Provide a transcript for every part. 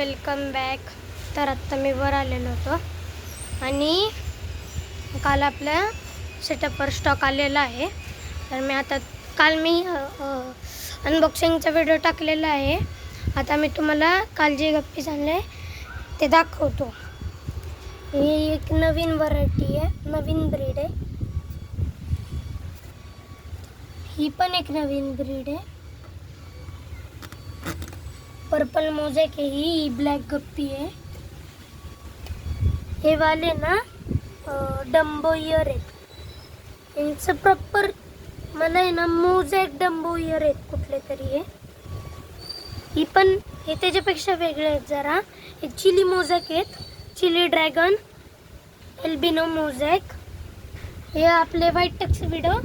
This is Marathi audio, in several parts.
Welcome back. तर आत्ता मी वर आलेलो होतो आणि काल आपल्या सेटअपवर स्टॉक आलेला आहे. तर मी आता काल मी अनबॉक्सिंगचा व्हिडिओ टाकलेला आहे. आता मी तुम्हाला काल जे गप्पीस आणले ते दाखवतो. ही एक नवीन व्हरायटी आहे, नवीन ब्रीड आहे. ही पण एक नवीन ब्रीड आहे. पर्पल मोज़ॅक आहे. ही ब्लॅक गप्पी आहे. हे वाले ना डम्बो इयर आहेत. यांचं प्रॉपर मला आहे ना मोज़ॅक डम्बो इयर आहेत कुठले तरी आहे. ही पण हे त्याच्यापेक्षा वेगळे आहेत जरा. हे चिली मोज़ॅक आहेत, चिली ड्रॅगन एल्बिनो मोज़ॅक. हे आपले व्हाईट टक्सिडो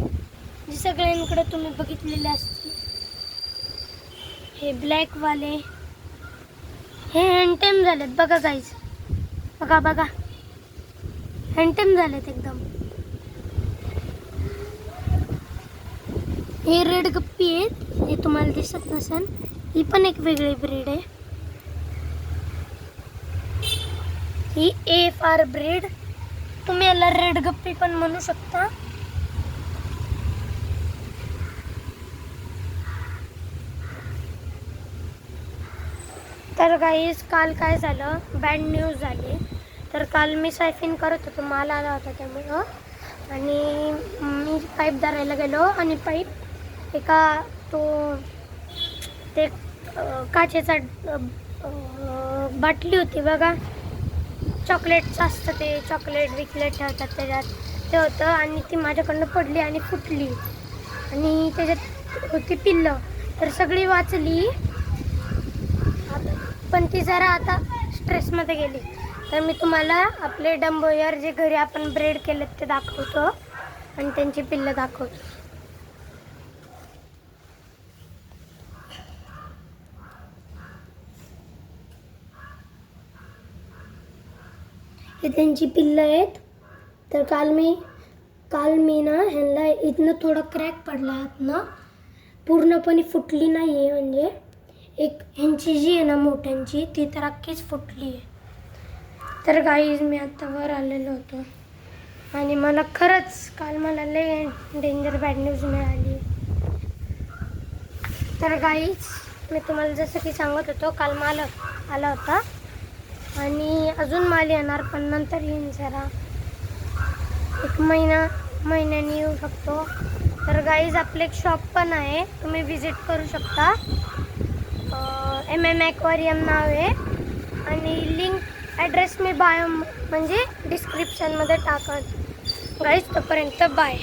जे सगळ्यांकडे तुम्ही बघितलेले असतील. हे ब्लॅक वाले हे हँडटेम झालेत बघा गाईज. बघा हँडटेम झालेत एकदम. हे रेड गप्पी आहेत, हे तुम्हाला दिसत नसेल. ही पण एक वेगळी ब्रीड आहे. ही AFR ब्रीड. तुम्ही याला रेड गप्पी पण म्हणू शकता. तर गाईज काल काय झालं, बॅड न्यूज झाली. तर काल मी सायफिन करत होतो, माल आला होता त्यामुळं. आणि मी पाईप धरायला गेलो आणि पाईप एका ते काचेचा बाटली होती बघा, चॉकलेटचं असतं ते, चॉकलेट विकलेट ठेवतात त्याच्यात, ते होतं. आणि ती माझ्याकडनं पडली आणि फुटली. आणि त्याच्यात होती पिल्लं, तर सगळी वाचली. पण ती जरा आता स्ट्रेसमध्ये गेली. तर मी तुम्हाला आपले डम्बो इयर जे घरी आपण ब्रीड केलेत ते दाखवतो आणि त्यांची पिल्लं दाखवतो. हे त्यांची पिल्लं आहेत. तर काल मी ना ह्यांना इथनं थोडा क्रॅक पडला आतनं, पूर्णपणे फुटली नाही आहे. म्हणजे एक ह्यांची जी आहे ना मोठ्यांची ती तर अख्खीच फुटली आहे. तर गाईज मी आत्ता वर आलेलो होतो आणि मला खरंच काल मला लय डेंजर बॅड न्यूज मिळाली. तर गाईज मी तुम्हाला जसं की सांगत होतो, काल माल आला होता आणि अजून माल येणार, पण नंतर येईन जरा एक महिन्याने येऊ शकतो. तर गाईज आपलं एक शॉप पण आहे, तुम्ही विजिट करू शकता. MM ॲक्वेरियम नाव आहे आणि लिंक ॲड्रेस मी बायो म्हणजे डिस्क्रिप्शनमध्ये टाकन. गाईज तोपर्यंत बाय.